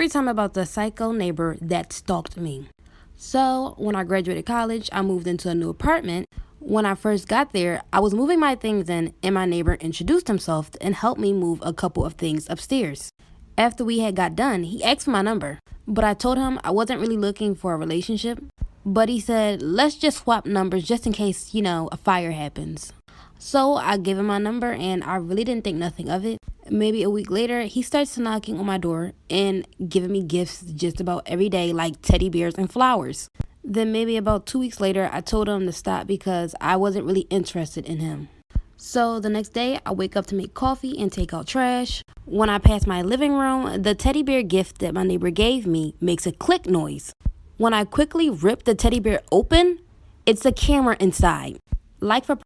Story time about the psycho neighbor that stalked me. So, when I graduated college, I moved into a new apartment. When I first got there, I was moving my things in, and my neighbor introduced himself and helped me move a couple of things upstairs. After we had got done, he asked for my number, but I told him I wasn't really looking for a relationship. But he said, let's just swap numbers just in case, a fire happens. So I gave him my number, and I really didn't think nothing of it. Maybe a week later, he starts knocking on my door and giving me gifts just about every day, like teddy bears and flowers. Then maybe about 2 weeks later, I told him to stop because I wasn't really interested in him. So the next day, I wake up to make coffee and take out trash. When I pass my living room, the teddy bear gift that my neighbor gave me makes a click noise. When I quickly rip the teddy bear open, it's a camera inside. Like for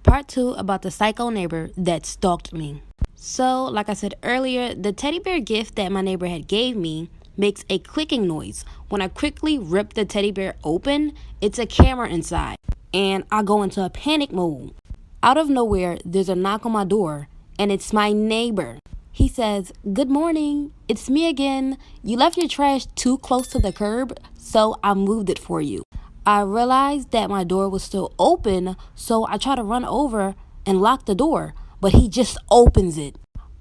part 2 about the psycho neighbor that stalked me. So, like I said earlier, the teddy bear gift that my neighbor had gave me makes a clicking noise. When I quickly rip the teddy bear open, it's a camera inside, and I go into a panic mode. Out of nowhere, there's a knock on my door, and it's my neighbor. He says, "Good morning, it's me again. You left your trash too close to the curb, so I moved it for you." I realized that my door was still open, so I try to run over and lock the door, but he just opens it.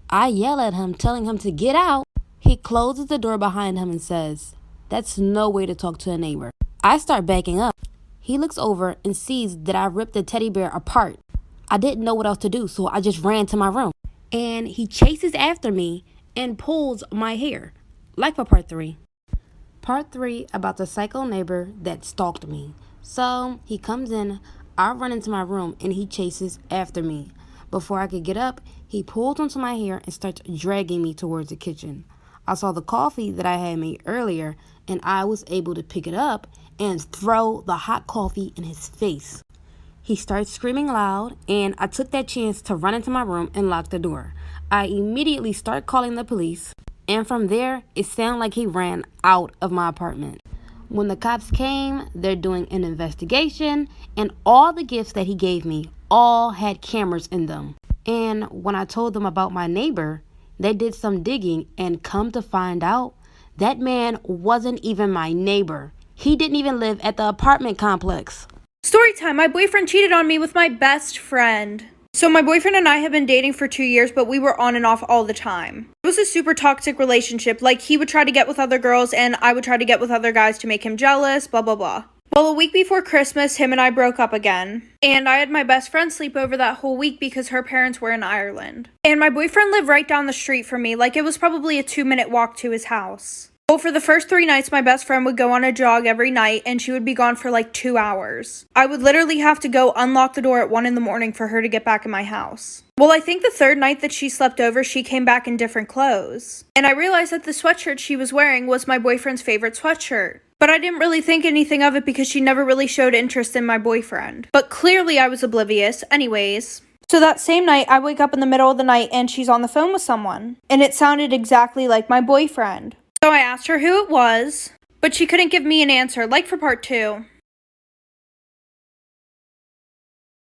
I yell at him, telling him to get out. He closes the door behind him and says, "That's no way to talk to a neighbor." I start backing up. He looks over and sees that I ripped the teddy bear apart. I didn't know what else to do, so I just ran to my room. And he chases after me and pulls my hair. Like for part 3. Part 3 about the psycho neighbor that stalked me. So he comes in, I run into my room, and he chases after me. Before I could get up, he pulls onto my hair and starts dragging me towards the kitchen. I saw the coffee that I had made earlier, and I was able to pick it up and throw the hot coffee in his face. He starts screaming loud, and I took that chance to run into my room and lock the door. I immediately start calling the police. And from there, it sounded like he ran out of my apartment. When the cops came, they're doing an investigation, and all the gifts that he gave me all had cameras in them. And when I told them about my neighbor, they did some digging, and come to find out, that man wasn't even my neighbor. He didn't even live at the apartment complex. Story time. My boyfriend cheated on me with my best friend. So my boyfriend and I have been dating for 2 years, but we were on and off all the time. It was a super toxic relationship. Like, he would try to get with other girls, and I would try to get with other guys to make him jealous, blah, blah, blah. Well, a week before Christmas, him and I broke up again. And I had my best friend sleep over that whole week because her parents were in Ireland. And my boyfriend lived right down the street from me. Like, it was probably a 2-minute walk to his house. Well, for the first 3 nights, my best friend would go on a jog every night, and she would be gone for like 2 hours. I would literally have to go unlock the door at 1 a.m. for her to get back in my house. Well, I think the 3rd night that she slept over, she came back in different clothes. And I realized that the sweatshirt she was wearing was my boyfriend's favorite sweatshirt. But I didn't really think anything of it because she never really showed interest in my boyfriend. But clearly I was oblivious. Anyways. So that same night, I wake up in the middle of the night and she's on the phone with someone. And it sounded exactly like my boyfriend. So I asked her who it was, but she couldn't give me an answer, like for part 2.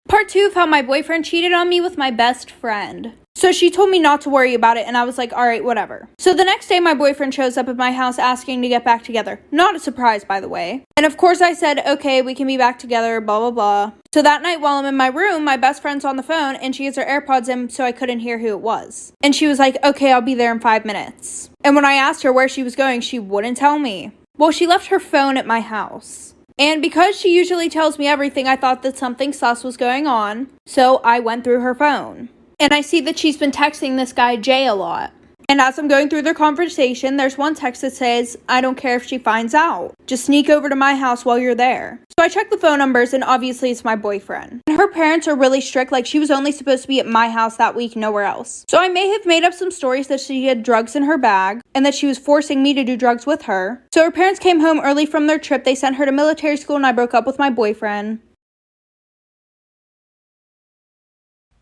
Part 2 of how my boyfriend cheated on me with my best friend. So she told me not to worry about it, and I was like, alright, whatever. So the next day, my boyfriend shows up at my house asking to get back together. Not a surprise, by the way. And of course I said, okay, we can be back together, blah, blah, blah. So that night while I'm in my room, my best friend's on the phone, and she has her AirPods in, so I couldn't hear who it was. And she was like, okay, I'll be there in 5 minutes. And when I asked her where she was going, she wouldn't tell me. Well, she left her phone at my house. And because she usually tells me everything, I thought that something sus was going on. So I went through her phone. And I see that she's been texting this guy Jay a lot. And as I'm going through their conversation, there's one text that says, "I don't care if she finds out. Just sneak over to my house while you're there." So I check the phone numbers, and obviously it's my boyfriend. And her parents are really strict, like she was only supposed to be at my house that week, nowhere else. So I may have made up some stories that she had drugs in her bag, and that she was forcing me to do drugs with her. So her parents came home early from their trip, they sent her to military school, and I broke up with my boyfriend.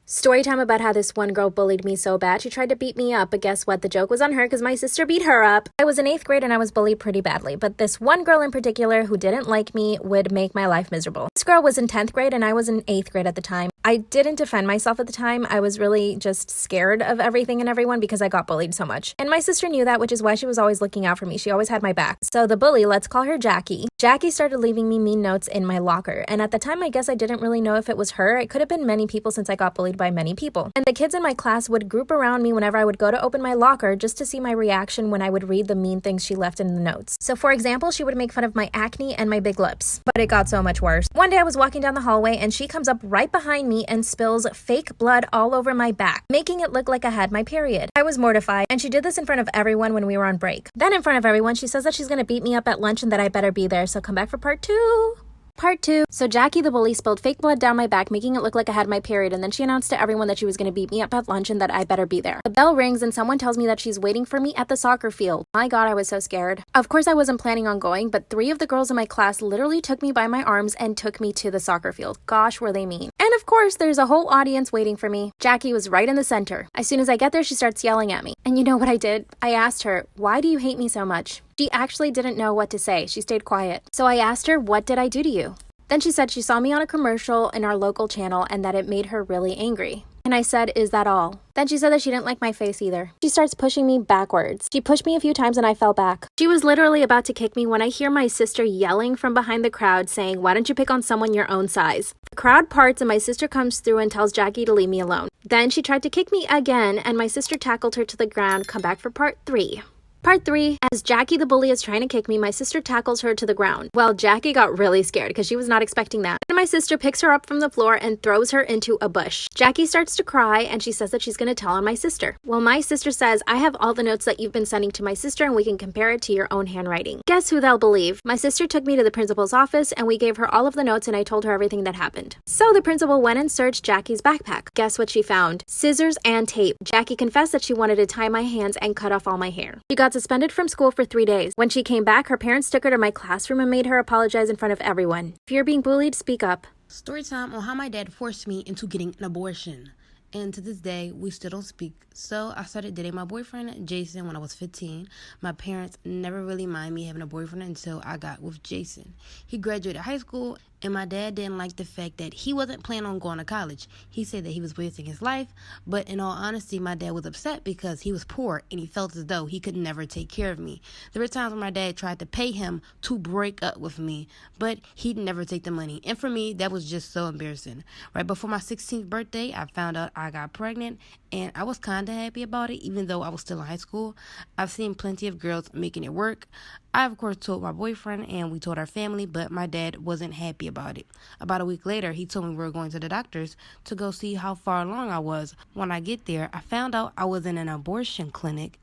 Story time about how this one girl bullied me so bad she tried to beat me up, but guess what? The joke was on her because my sister beat her up. I was in 8th grade and I was bullied pretty badly, but this one girl in particular who didn't like me would make my life miserable. This girl was in 10th grade and I was in 8th grade at the time. I didn't defend myself at the time. I was really just scared of everything and everyone because I got bullied so much. And my sister knew that, which is why she was always looking out for me. She always had my back. So the bully, let's call her Jackie. Jackie started leaving me mean notes in my locker. And at the time, I guess I didn't really know if it was her. It could have been many people since I got bullied by many people. And the kids in my class would group around me whenever I would go to open my locker just to see my reaction when I would read the mean things she left in the notes. So for example, she would make fun of my acne and my big lips. But it got so much worse. One day I was walking down the hallway and she comes up right behind me and spills fake blood all over my back, making it look like I had my period. I was mortified, and she did this in front of everyone when we were on break. Then in front of everyone, she says that she's gonna beat me up at lunch and that I better be there, so come back for part 2. Part 2. So Jackie the bully spilled fake blood down my back, making it look like I had my period, and then she announced to everyone that she was going to beat me up at lunch and that I better be there. The bell rings and someone tells me that she's waiting for me at the soccer field. My God, I was so scared. Of course, I wasn't planning on going, but 3 of the girls in my class literally took me by my arms and took me to the soccer field. Gosh, were they mean. And of course, there's a whole audience waiting for me. Jackie was right in the center. As soon as I get there, she starts yelling at me. And you know what I did? I asked her, "Why do you hate me so much?" She actually didn't know what to say. She stayed quiet. So I asked her, "What did I do to you?" Then she said she saw me on a commercial in our local channel and that it made her really angry. And I said, "Is that all?" Then she said that she didn't like my face either. She starts pushing me backwards. She pushed me a few times and I fell back. She was literally about to kick me when I hear my sister yelling from behind the crowd saying, "Why don't you pick on someone your own size?" The crowd parts and my sister comes through and tells Jackie to leave me alone. Then she tried to kick me again and my sister tackled her to the ground. Come back for part 3. Part 3, as Jackie the bully is trying to kick me, my sister tackles her to the ground. Well, Jackie got really scared because she was not expecting that. And my sister picks her up from the floor and throws her into a bush. Jackie starts to cry and she says that she's going to tell on my sister. Well, my sister says, "I have all the notes that you've been sending to my sister and we can compare it to your own handwriting." Guess who they'll believe? My sister took me to the principal's office and we gave her all of the notes and I told her everything that happened. So the principal went and searched Jackie's backpack. Guess what she found? Scissors and tape. Jackie confessed that she wanted to tie my hands and cut off all my hair. She got suspended from school for 3 days. When she came back, her parents took her to my classroom and made her apologize in front of everyone. If you're being bullied, speak up. Story time on how my dad forced me into getting an abortion. And to this day, we still don't speak. So I started dating my boyfriend, Jason, when I was 15. My parents never really minded me having a boyfriend until I got with Jason. He graduated high school, and my dad didn't like the fact that he wasn't planning on going to college. He said that he was wasting his life, but in all honesty, my dad was upset because he was poor, and he felt as though he could never take care of me. There were times when my dad tried to pay him to break up with me, but he'd never take the money. And for me, that was just so embarrassing. Right before my 16th birthday, I found out I got pregnant, and I was kind of happy about it, even though I was still in high school. I've seen plenty of girls making it work. I, of course, told my boyfriend, and we told our family, but my dad wasn't happy about it. About a week later, he told me we were going to the doctors to go see how far along I was. When I get there, I found out I was in an abortion clinic.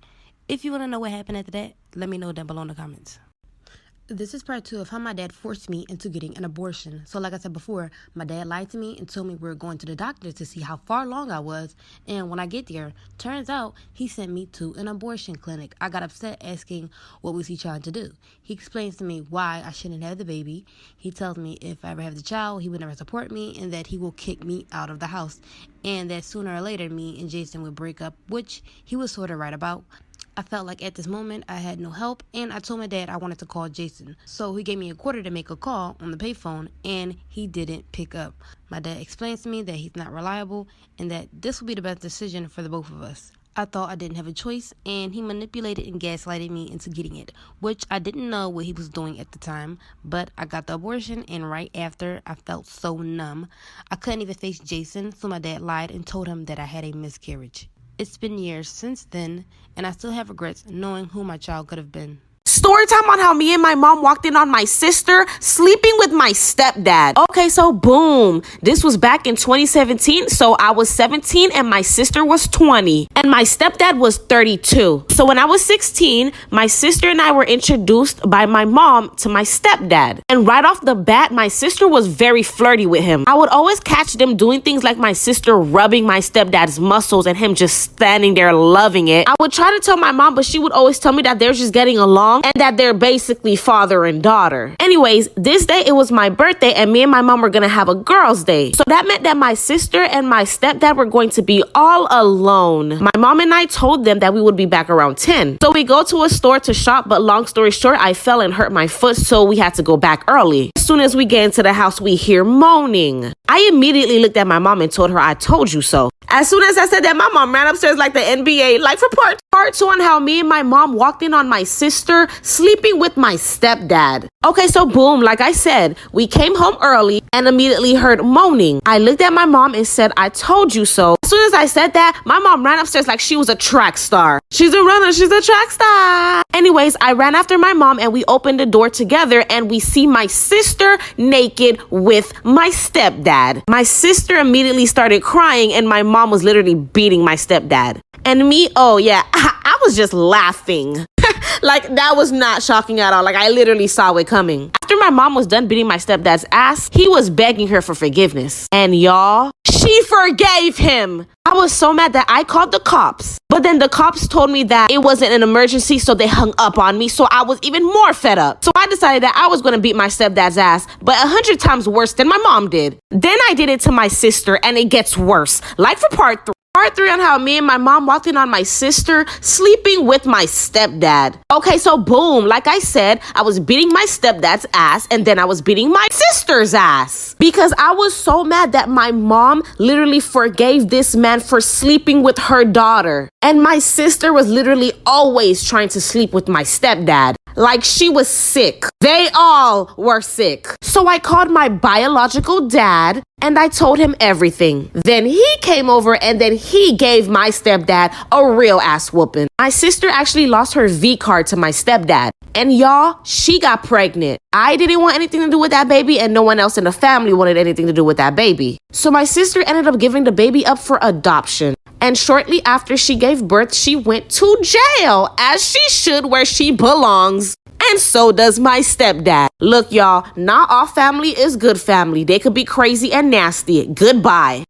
If you want to know what happened after that, let me know down below in the comments. This is part 2 of how my dad forced me into getting an abortion. So like I said before, my dad lied to me and told me we were going to the doctor to see how far along I was. And when I get there, turns out he sent me to an abortion clinic. I got upset asking what was he trying to do. He explains to me why I shouldn't have the baby. He tells me if I ever have the child, he would never support me and that he will kick me out of the house. And that sooner or later, me and Jason would break up, which he was sort of right about. I felt like at this moment I had no help, and I told my dad I wanted to call Jason. So he gave me a quarter to make a call on the payphone, and he didn't pick up. My dad explains to me that he's not reliable and that this will be the best decision for the both of us. I thought I didn't have a choice, and he manipulated and gaslighted me into getting it, which I didn't know what he was doing at the time, but I got the abortion, and right after, I felt so numb. I couldn't even face Jason, so my dad lied and told him that I had a miscarriage. It's been years since then, and I still have regrets knowing who my child could have been. Story time on how me and my mom walked in on my sister sleeping with my stepdad. Okay, so boom. This was back in 2017. So I was 17 and my sister was 20. And my stepdad was 32. So when I was 16, my sister and I were introduced by my mom to my stepdad. And right off the bat, my sister was very flirty with him. I would always catch them doing things like my sister rubbing my stepdad's muscles and him just standing there loving it. I would try to tell my mom, but she would always tell me that they're just getting along and that they're basically father and daughter. Anyways, this day it was my birthday and me and my mom were gonna have a girls' day. So that meant that my sister and my stepdad were going to be all alone. My mom and I told them that we would be back around 10. So we go to a store to shop, but long story short, I fell and hurt my foot, so we had to go back early. As soon as we get into the house, we hear moaning. I immediately looked at my mom and told her I told you so. As soon as I said that, my mom ran upstairs like the NBA, like for part 2 on how me and my mom walked in on my sister sleeping with my stepdad. Okay, so boom, like I said, we came home early and immediately heard moaning. I looked at my mom and said, I told you so. As soon as I said that, my mom ran upstairs like she was a track star. She's a runner, she's a track star. Anyways, I ran after my mom and we opened the door together and we see my sister naked with my stepdad. My sister immediately started crying and my mom was literally beating my stepdad. And me, oh yeah, I was just laughing. Like, that was not shocking at all. Like, I literally saw it coming. After my mom was done beating my stepdad's ass, he was begging her for forgiveness. And y'all, she forgave him. I was so mad that I called the cops. But then the cops told me that it wasn't an emergency, so they hung up on me. So I was even more fed up. So I decided that I was going to beat my stepdad's ass, but 100 times worse than my mom did. Then I did it to my sister, and it gets worse. Like for part 3. Part 3 on how me and my mom walked in on my sister sleeping with my stepdad. Okay, so boom, like I said, I was beating my stepdad's ass and then I was beating my sister's ass. Because I was so mad that my mom literally forgave this man for sleeping with her daughter. And my sister was literally always trying to sleep with my stepdad. Like she was sick. They all were sick. So I called my biological dad and I told him everything. Then he came over and then he gave my stepdad a real ass whooping. My sister actually lost her V card to my stepdad. And y'all, she got pregnant. I didn't want anything to do with that baby and no one else in the family wanted anything to do with that baby. So my sister ended up giving the baby up for adoption. And shortly after she gave birth, she went to jail, as she should, where she belongs. And so does my stepdad. Look, y'all, not all family is good family. They could be crazy and nasty. Goodbye.